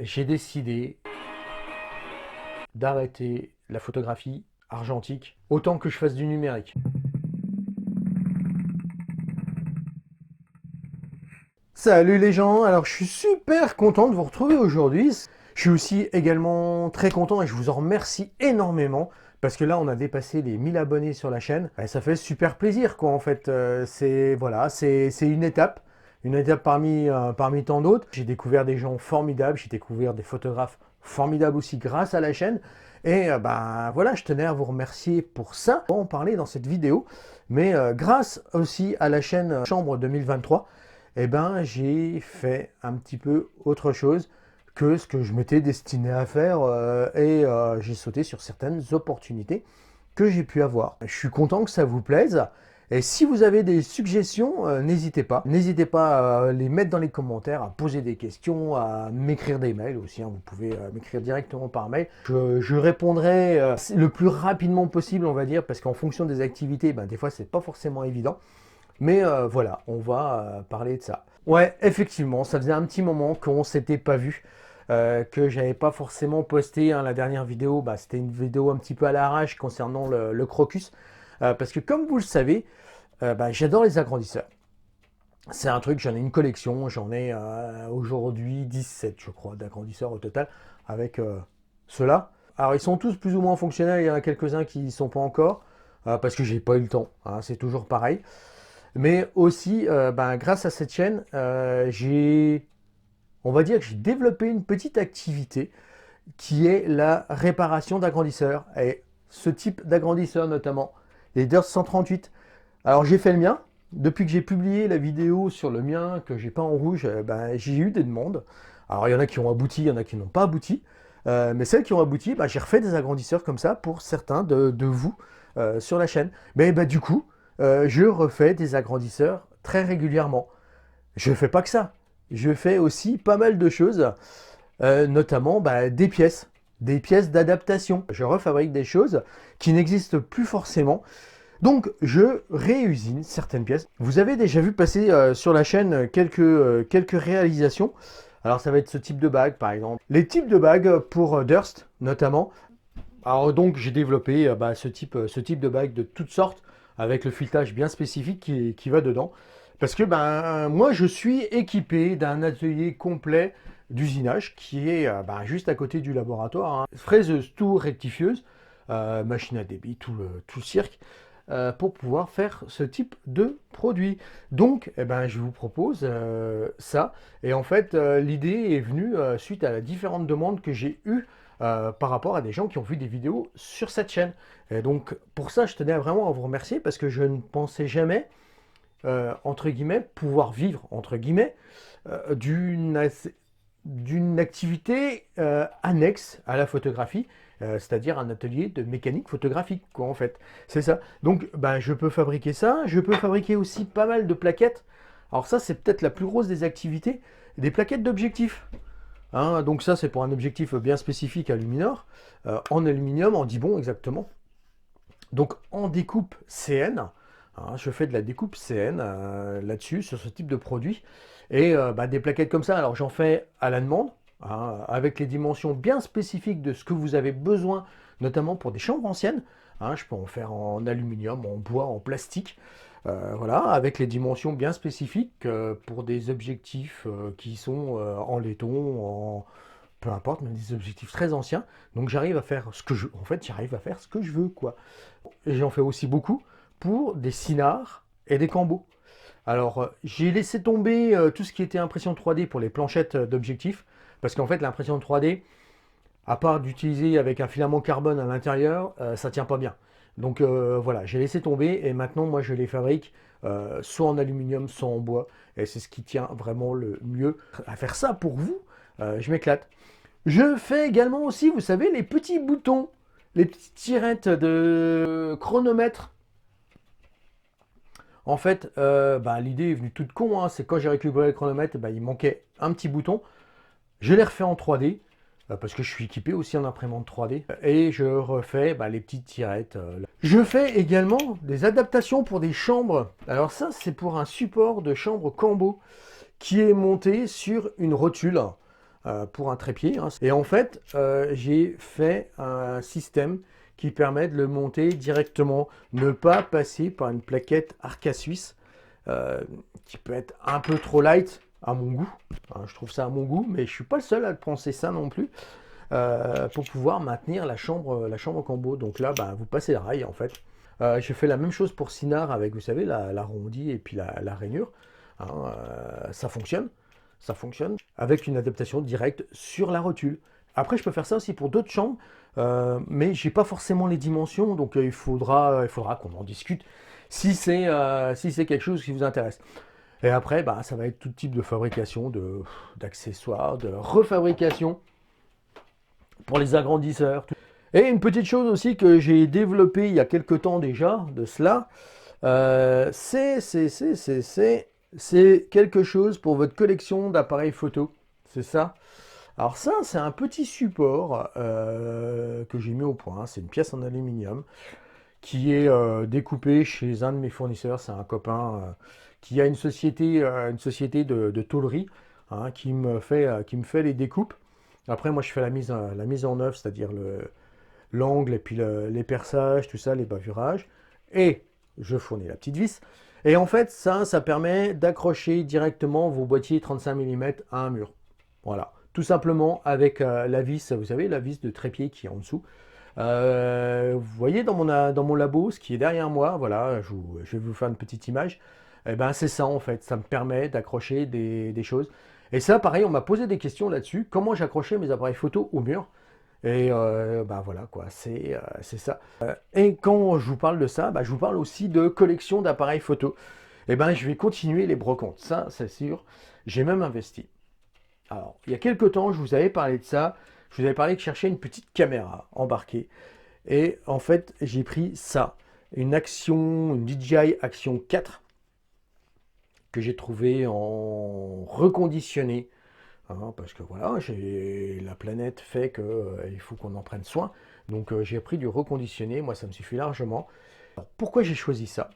j'ai décidé d'arrêter la photographie argentique autant que je fasse du numérique. Salut les gens, alors je suis super content de vous retrouver aujourd'hui. Je suis aussi également très content et je vous en remercie énormément parce que là on a dépassé les 1000 abonnés sur la chaîne et ça fait super plaisir quoi en fait. C'est voilà, c'est une étape parmi tant d'autres. J'ai découvert des gens formidables, j'ai découvert des photographes formidables aussi grâce à la chaîne et ben voilà, je tenais à vous remercier pour ça. On va en parler dans cette vidéo, mais grâce aussi à la chaîne Chambre 2023. Eh ben, j'ai fait un petit peu autre chose que ce que je m'étais destiné à faire et j'ai sauté sur certaines opportunités que j'ai pu avoir. Je suis content que ça vous plaise et si vous avez des suggestions, n'hésitez pas. N'hésitez pas à les mettre dans les commentaires, à poser des questions, à m'écrire des mails aussi. Hein. Vous pouvez m'écrire directement par mail. Je répondrai le plus rapidement possible, on va dire, parce qu'en fonction des activités, ben, des fois, c'est pas forcément évident. Mais voilà, on va parler de ça. Ouais, effectivement, ça faisait un petit moment qu'on s'était pas vu, que j'avais pas forcément posté hein, la dernière vidéo. Bah, c'était une vidéo un petit peu à l'arrache concernant le crocus. Parce que comme vous le savez, bah, j'adore les agrandisseurs. C'est un truc, j'en ai une collection, j'en ai aujourd'hui 17 je crois d'agrandisseurs au total avec ceux-là. Alors ils sont tous plus ou moins fonctionnels, il y en a quelques-uns qui ne sont pas encore, parce que j'ai pas eu le temps, hein, c'est toujours pareil. Mais aussi, ben, grâce à cette chaîne, on va dire que j'ai développé une petite activité qui est la réparation d'agrandisseurs. Et ce type d'agrandisseur notamment, les Durst 138. Alors j'ai fait le mien. Depuis que j'ai publié la vidéo sur le mien que j'ai peint en rouge, ben, j'ai eu des demandes. Alors il y en a qui ont abouti, il y en a qui n'ont pas abouti. Mais celles qui ont abouti, ben, j'ai refait des agrandisseurs comme ça pour certains de vous sur la chaîne. Mais ben, du coup, je refais des agrandisseurs très régulièrement. Je ne fais pas que ça. Je fais aussi pas mal de choses, notamment bah, des pièces d'adaptation. Je refabrique des choses qui n'existent plus forcément. Donc je réusine certaines pièces. Vous avez déjà vu passer sur la chaîne quelques réalisations. Alors ça va être ce type de bague par exemple. Les types de bagues pour Durst notamment. Alors donc j'ai développé bah, ce type de bague de toutes sortes avec le filetage bien spécifique qui va dedans. Parce que ben, moi je suis équipé d'un atelier complet d'usinage qui est ben, juste à côté du laboratoire. Hein. Fraiseuse, tout rectifieuse, machine à débit, tout le cirque, pour pouvoir faire ce type de produit. Donc eh ben, je vous propose ça. Et en fait l'idée est venue suite à la différentes demandes que j'ai eues par rapport à des gens qui ont vu des vidéos sur cette chaîne. Et donc pour ça, je tenais vraiment à vous remercier parce que je ne pensais jamais, entre guillemets, pouvoir vivre, entre guillemets, d'une activité annexe à la photographie, c'est-à-dire un atelier de mécanique photographique, quoi, en fait. C'est ça. Donc, ben, je peux fabriquer ça. Je peux fabriquer aussi pas mal de plaquettes. Alors ça, c'est peut-être la plus grosse des activités, des plaquettes d'objectifs. Hein, donc ça, c'est pour un objectif bien spécifique à Luminor, en aluminium, en dibond exactement. Donc en découpe CN, hein, je fais de la découpe CN là-dessus, sur ce type de produit. Et bah, des plaquettes comme ça, alors j'en fais à la demande, hein, avec les dimensions bien spécifiques de ce que vous avez besoin, notamment pour des chambres anciennes. Hein, je peux en faire en aluminium, en bois, en plastique. Voilà, avec les dimensions bien spécifiques pour des objectifs qui sont en laiton, peu importe, mais des objectifs très anciens. Donc j'arrive à faire ce que je, en fait, j'arrive à faire ce que je veux, quoi. Et j'en fais aussi beaucoup pour des cinars et des cambots. Alors j'ai laissé tomber tout ce qui était impression 3D pour les planchettes d'objectifs, parce qu'en fait l'impression 3D, à part d'utiliser avec un filament carbone à l'intérieur, ça tient pas bien. Donc voilà, j'ai laissé tomber et maintenant moi je les fabrique soit en aluminium, soit en bois. Et c'est ce qui tient vraiment le mieux. À faire ça pour vous, je m'éclate. Je fais également aussi, vous savez, les petits boutons, les petites tirettes de chronomètre. En fait, bah, l'idée est venue toute con, hein, c'est quand j'ai récupéré le chronomètre, bah, il manquait un petit bouton. Je l'ai refait en 3D, parce que je suis équipé aussi en imprimante 3D, et je refais bah, les petites tirettes. Je fais également des adaptations pour des chambres. Alors ça, c'est pour un support de chambre Cambo qui est monté sur une rotule. pour un trépied, hein. Et en fait, j'ai fait un système qui permet de le monter directement, ne pas passer par une plaquette Arca Suisse, euh, qui peut être un peu trop light à mon goût. Hein, je trouve ça à mon goût, mais je suis pas le seul à penser ça non plus. Pour pouvoir maintenir la chambre combo. Donc là, bah, vous passez le rail en fait. J'ai fait la même chose pour Sinar avec, vous savez, l'arrondi et puis la rainure. Hein, ça fonctionne. Ça fonctionne avec une adaptation directe sur la rotule. Après, je peux faire ça aussi pour d'autres chambres, mais j'ai pas forcément les dimensions, donc il faudra qu'on en discute si c'est quelque chose qui vous intéresse. Et après, bah, ça va être tout type de fabrication, d'accessoires, de refabrication pour les agrandisseurs. Et une petite chose aussi que j'ai développée il y a quelques temps déjà de cela, c'est quelque chose pour votre collection d'appareils photo. C'est ça. Alors ça, c'est un petit support que j'ai mis au point. C'est une pièce en aluminium qui est découpée chez un de mes fournisseurs. C'est un copain qui a une société de tôlerie, hein, qui me fait les découpes. Après, moi, je fais la mise en œuvre, c'est-à-dire l'angle et puis les perçages, tout ça, les bavurages. Et je fournis la petite vis. Et en fait, ça permet d'accrocher directement vos boîtiers 35 mm à un mur. Voilà. Tout simplement avec la vis, vous savez, la vis de trépied qui est en dessous. Vous voyez dans mon labo, ce qui est derrière moi, voilà, je vais vous faire une petite image. Et ben, c'est ça en fait, ça me permet d'accrocher des choses. Et ça, pareil, on m'a posé des questions là-dessus. Comment j'accrochais mes appareils photo au mur? Et bah voilà quoi, c'est ça. Et quand je vous parle de ça, bah, je vous parle aussi de collection d'appareils photo. Et ben je vais continuer les brocantes, ça c'est sûr. J'ai même investi. Alors, il y a quelques temps, je vous avais parlé de ça. Je vous avais parlé de chercher une petite caméra embarquée. Et en fait, j'ai pris ça, une DJI Action 4 que j'ai trouvé en reconditionné. Hein, parce que voilà, la planète fait qu'il faut qu'on en prenne soin. Donc j'ai pris du reconditionné, moi ça me suffit largement. Alors, pourquoi j'ai choisi ça?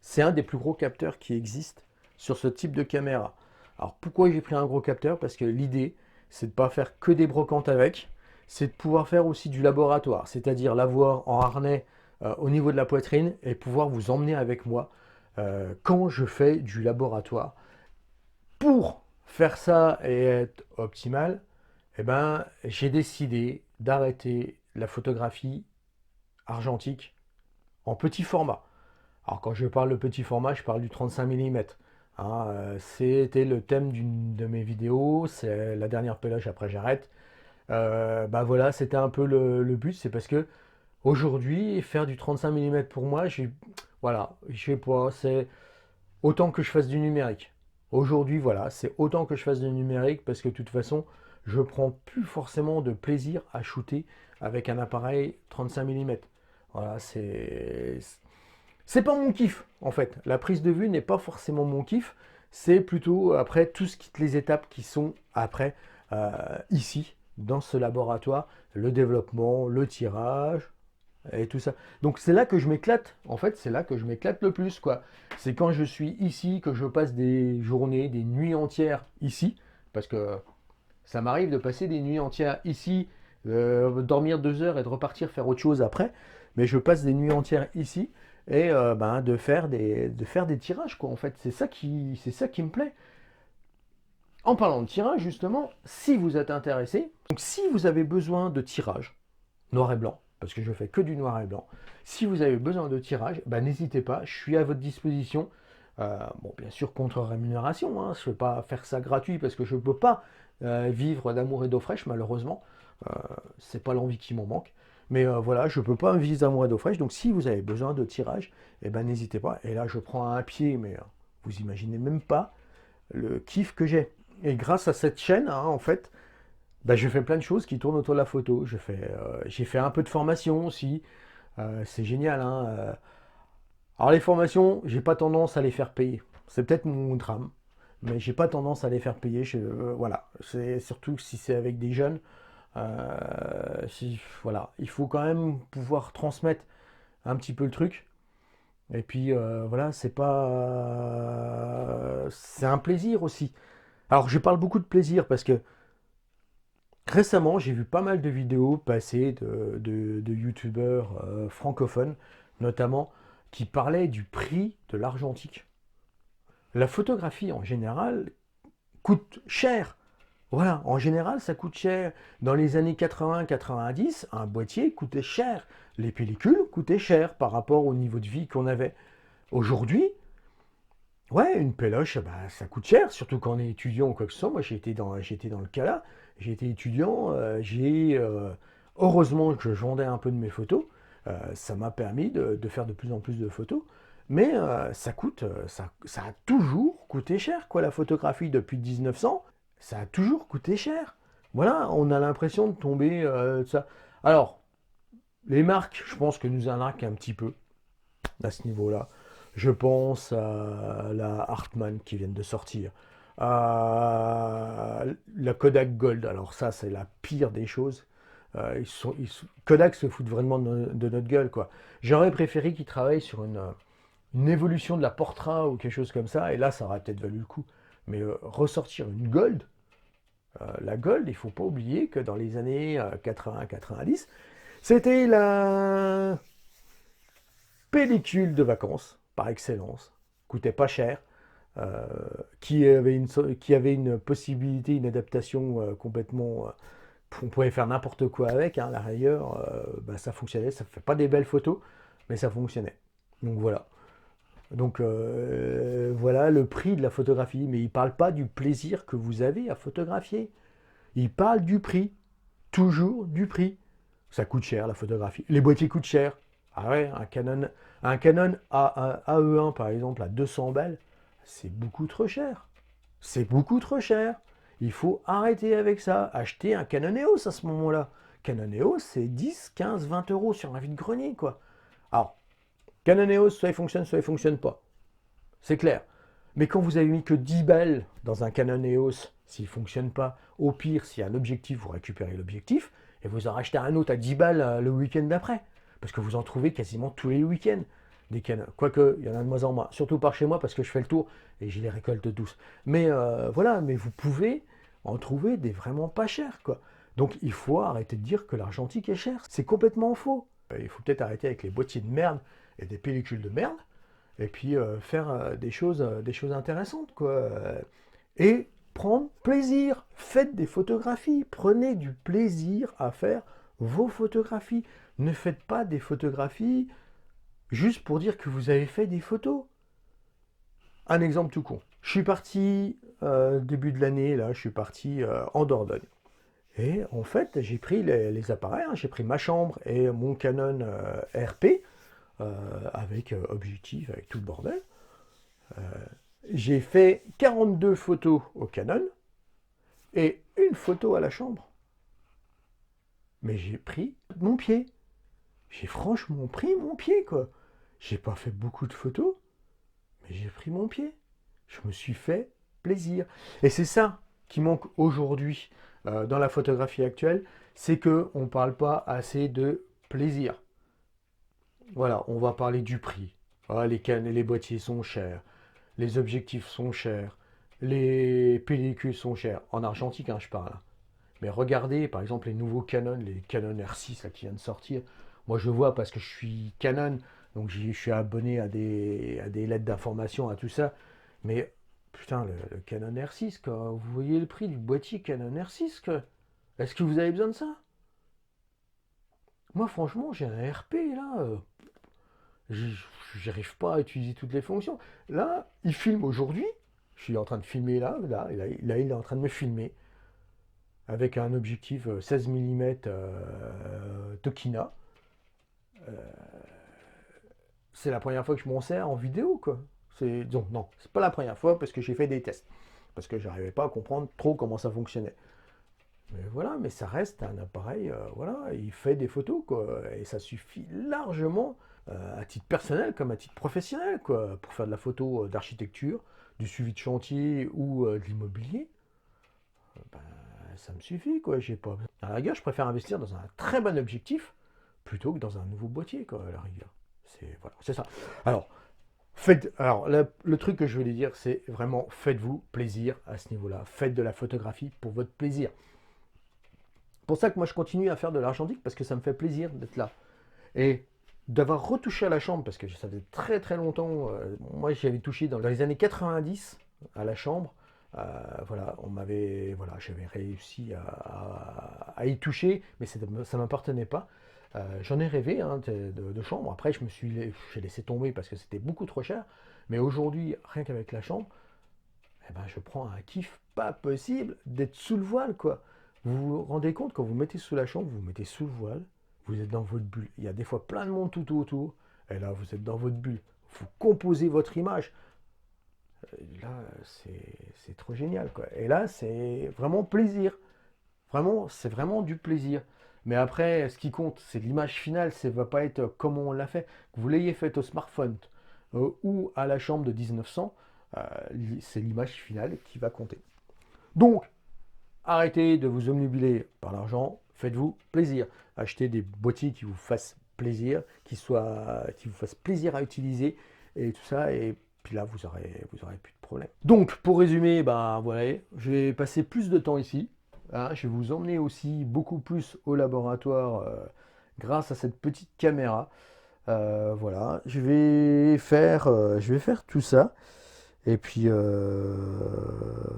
C'est un des plus gros capteurs qui existent sur ce type de caméra. Alors pourquoi j'ai pris un gros capteur? Parce que l'idée, c'est de ne pas faire que des brocantes avec, c'est de pouvoir faire aussi du laboratoire, c'est-à-dire l'avoir en harnais au niveau de la poitrine et pouvoir vous emmener avec moi quand je fais du laboratoire. Pour faire ça et être optimal, eh ben, j'ai décidé d'arrêter la photographie argentique en petit format. Alors quand je parle de petit format, je parle du 35 mm. Hein, c'était le thème d'une de mes vidéos, c'est la dernière pélage, après j'arrête. Bah voilà, c'était un peu le but, c'est parce que aujourd'hui, faire du 35 mm pour moi, voilà, je sais pas, c'est autant que je fasse du numérique. Aujourd'hui, voilà, c'est autant que je fasse du numérique parce que de toute façon, je prends plus forcément de plaisir à shooter avec un appareil 35 mm. Voilà, c'est pas mon kiff en fait. La prise de vue n'est pas forcément mon kiff. C'est plutôt après toutes les étapes qui sont après ici dans ce laboratoire, le développement, le tirage et tout ça. Donc c'est là que je m'éclate. En fait, c'est là que je m'éclate le plus quoi. C'est quand je suis ici que je passe des journées, des nuits entières ici, parce que ça m'arrive de passer des nuits entières ici, dormir 2 heures et de repartir faire autre chose après. Mais je passe des nuits entières ici et ben, de faire des tirages quoi. En fait, c'est ça qui me plaît. En parlant de tirage justement, si vous êtes intéressé, donc si vous avez besoin de tirage noir et blanc, parce que je fais que du noir et blanc, si vous avez besoin de tirage, ben, n'hésitez pas, je suis à votre disposition. Bon, bien sûr, contre rémunération, hein, je ne vais pas faire ça gratuit parce que je ne peux pas vivre d'amour et d'eau fraîche, malheureusement. Euh, c'est pas l'envie qui m'en manque. Mais voilà, je ne peux pas vivre d'amour et d'eau fraîche. Donc si vous avez besoin de tirage, eh ben, n'hésitez pas. Et là, je prends un pied, mais vous imaginez même pas le kiff que j'ai. Et grâce à cette chaîne, hein, en fait, ben, je fais plein de choses qui tournent autour de la photo. J'ai fait un peu de formation aussi. C'est génial, hein. Alors les formations, j'ai pas tendance à les faire payer. C'est peut-être mon drame, mais j'ai pas tendance à les faire payer. Voilà, c'est surtout si c'est avec des jeunes. Voilà, il faut quand même pouvoir transmettre un petit peu le truc. Et puis voilà, c'est un plaisir aussi. Alors je parle beaucoup de plaisir parce que Récemment, j'ai vu pas mal de vidéos passer de youtubeurs francophones, notamment, qui parlaient du prix de l'argentique. La photographie, en général, coûte cher. Voilà, en général, ça coûte cher. Dans les années 80-90, un boîtier coûtait cher. Les pellicules coûtaient cher par rapport au niveau de vie qu'on avait. Aujourd'hui, ouais, une péloche, bah, ça coûte cher, surtout quand on est étudiant ou quoi que ce soit. Moi, j'étais dans le cas là. J'ai été étudiant, heureusement que je vendais un peu de mes photos. Ça m'a permis de faire de plus en plus de photos. Mais ça a toujours coûté cher, quoi, la photographie depuis 1900. Ça a toujours coûté cher. Voilà, on a l'impression de tomber de ça. Alors, les marques, je pense que nous arnaquent un petit peu à ce niveau-là. Je pense à la Hartmann qui vient de sortir, à la Kodak Gold. Alors ça, c'est la pire des choses. Kodak se fout vraiment de notre gueule, quoi. J'aurais préféré qu'ils travaillent sur une évolution de la Portra ou quelque chose comme ça, et là, ça aurait peut-être valu le coup. Mais ressortir une Gold, la Gold, il faut pas oublier que dans les années 80-90, c'était la pellicule de vacances par excellence, coûtait pas cher, euh, qui avait une possibilité, une adaptation complètement. On pouvait faire n'importe quoi avec, hein, à la rigueur, bah, ça fonctionnait, ça fait pas des belles photos, mais ça fonctionnait. Donc voilà. Donc voilà le prix de la photographie, mais il ne parle pas du plaisir que vous avez à photographier. Il parle du prix, toujours du prix. Ça coûte cher la photographie. Les boîtiers coûtent cher. Ah ouais, un Canon AE1 par exemple à 200 balles, c'est beaucoup trop cher. C'est beaucoup trop cher. Il faut arrêter avec ça. Acheter un Canon EOS à ce moment-là. Canon EOS, c'est 10, 15, 20 euros sur un vide-grenier, quoi. Alors, Canon EOS, soit il fonctionne pas. C'est clair. Mais quand vous avez mis que 10 balles dans un Canon EOS, s'il ne fonctionne pas, au pire, s'il y a un objectif, vous récupérez l'objectif et vous en rachetez un autre à 10 balles le week-end d'après. Parce que vous en trouvez quasiment tous les week-ends des Canons. Quoique, il y en a de moins en moins. Surtout par chez moi parce que je fais le tour et je les récolte tous. Mais voilà, mais vous pouvez en trouver des vraiment pas chers, quoi. Donc il faut arrêter de dire que l'argentique est cher. C'est complètement faux. Il faut peut-être arrêter avec les boîtiers de merde et des pellicules de merde et puis faire des choses intéressantes, quoi. Et prendre plaisir. Faites des photographies. Prenez du plaisir à faire vos photographies. Ne faites pas des photographies juste pour dire que vous avez fait des photos. Un exemple tout con. Je suis parti début de l'année, là, je suis parti en Dordogne. Et en fait, j'ai pris les appareils, hein, j'ai pris ma chambre et mon Canon RP avec objectif, avec tout le bordel. Euh, j'ai fait 42 photos au Canon et une photo à la chambre. Mais j'ai pris mon pied. J'ai franchement pris mon pied, quoi. J'ai pas fait beaucoup de photos, mais j'ai pris mon pied. Je me suis fait plaisir. Et c'est ça qui manque aujourd'hui dans la photographie actuelle, c'est qu'on ne parle pas assez de plaisir. Voilà, on va parler du prix. Ah, les cannes et les boîtiers sont chers. Les objectifs sont chers. Les pellicules sont chères. En argentique, hein, je parle. Mais regardez, par exemple, les nouveaux Canon, les Canon R6 là, qui viennent de sortir. Moi, je vois parce que je suis Canon, donc je suis abonné à des lettres d'information, à tout ça. Mais putain, le Canon R6, quoi. Vous voyez le prix du boîtier Canon R6, quoi. Est-ce que vous avez besoin de ça? Moi, franchement, j'ai un RP là. J'arrive pas à utiliser toutes les fonctions. Là, il filme aujourd'hui. Je suis en train de filmer là, il est en train de me filmer avec un objectif 16 mm Tokina. C'est la première fois que je m'en sers en vidéo, quoi. Donc, non, c'est pas la première fois parce que j'ai fait des tests. Parce que j'arrivais pas à comprendre trop comment ça fonctionnait. Mais voilà, mais ça reste un appareil, voilà, il fait des photos, quoi. Et ça suffit largement, à titre personnel comme à titre professionnel, quoi, pour faire de la photo d'architecture, du suivi de chantier ou de l'immobilier. Ben, ça me suffit, quoi. J'ai pas. À la rigueur, je préfère investir dans un très bon objectif plutôt que dans un nouveau boîtier, quoi, à la rigueur. C'est voilà, c'est ça. Alors, le truc que je voulais dire, c'est vraiment faites-vous plaisir à ce niveau-là. Faites de la photographie pour votre plaisir. pour ça que moi je continue à faire de l'argentique parce que ça me fait plaisir d'être là. Et d'avoir retouché à la chambre, parce que ça faisait très très longtemps, moi j'avais touché dans les années 90 à la chambre. Voilà, voilà, j'avais réussi à y toucher, mais ça ne m'appartenait pas. J'en ai rêvé hein, de chambre. Après, j'ai laissé tomber parce que c'était beaucoup trop cher. Mais aujourd'hui, rien qu'avec la chambre, eh ben, je prends un kiff pas possible d'être sous le voile, quoi. Vous vous rendez compte, quand vous mettez sous la chambre, vous vous mettez sous le voile, vous êtes dans votre bulle. Il y a des fois plein de monde tout autour, et là, vous êtes dans votre bulle. Vous composez votre image. Là, c'est trop génial, quoi. Et là, c'est vraiment plaisir. Vraiment, c'est vraiment du plaisir. Mais après, ce qui compte, c'est l'image finale. Ça ne va pas être comme on l'a fait. Que vous l'ayez fait au smartphone ou à la chambre de 1900, c'est l'image finale qui va compter. Donc, arrêtez de vous omnubiler par l'argent. Faites-vous plaisir. Achetez des boîtiers qui vous fassent plaisir, qui vous fassent plaisir à utiliser et tout ça. Et puis là, vous aurez plus de problème. Donc, pour résumer, ben voilà, je vais passer plus de temps ici. Hein, je vais vous emmener aussi beaucoup plus au laboratoire grâce à cette petite caméra. Voilà, je vais faire tout ça. Et puis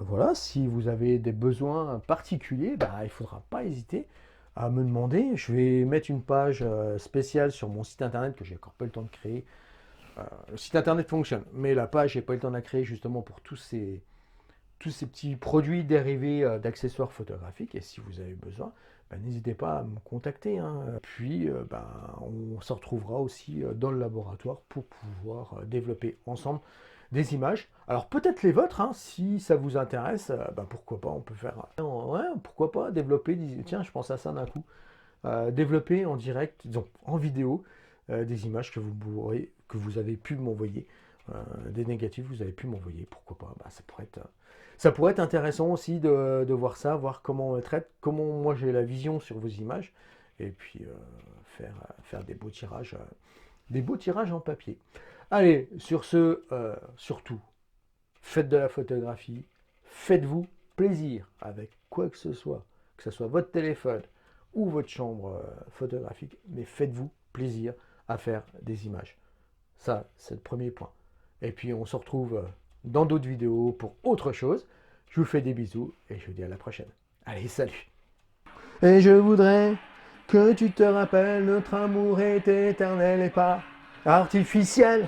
voilà, si vous avez des besoins particuliers, bah, il ne faudra pas hésiter à me demander. Je vais mettre une page spéciale sur mon site internet que j'ai encore pas eu le temps de créer. Le site internet fonctionne, mais la page, j'ai pas eu le temps de la créer justement pour tous ces petits produits dérivés d'accessoires photographiques. Et si vous avez besoin, ben, n'hésitez pas à me contacter. Hein. Puis, ben, on se retrouvera aussi dans le laboratoire pour pouvoir développer ensemble des images. Alors peut-être les vôtres, hein, si ça vous intéresse, ben, pourquoi pas, on peut faire... Ouais, pourquoi pas développer... Tiens, je pense à ça d'un coup. Développer en direct, disons, en vidéo, des images que vous avez pu m'envoyer. Des négatifs, vous avez pu m'envoyer, pourquoi pas, bah, ça pourrait être intéressant aussi de voir ça, voir comment on le traite, comment moi j'ai la vision sur vos images, et puis faire des beaux tirages en papier. Allez, sur ce, surtout, faites de la photographie, faites-vous plaisir avec quoi que ce soit votre téléphone ou votre chambre photographique, mais faites-vous plaisir à faire des images. Ça, c'est le premier point. Et puis, on se retrouve dans d'autres vidéos pour autre chose. Je vous fais des bisous et je vous dis à la prochaine. Allez, salut! Et je voudrais que tu te rappelles, notre amour est éternel et pas artificiel.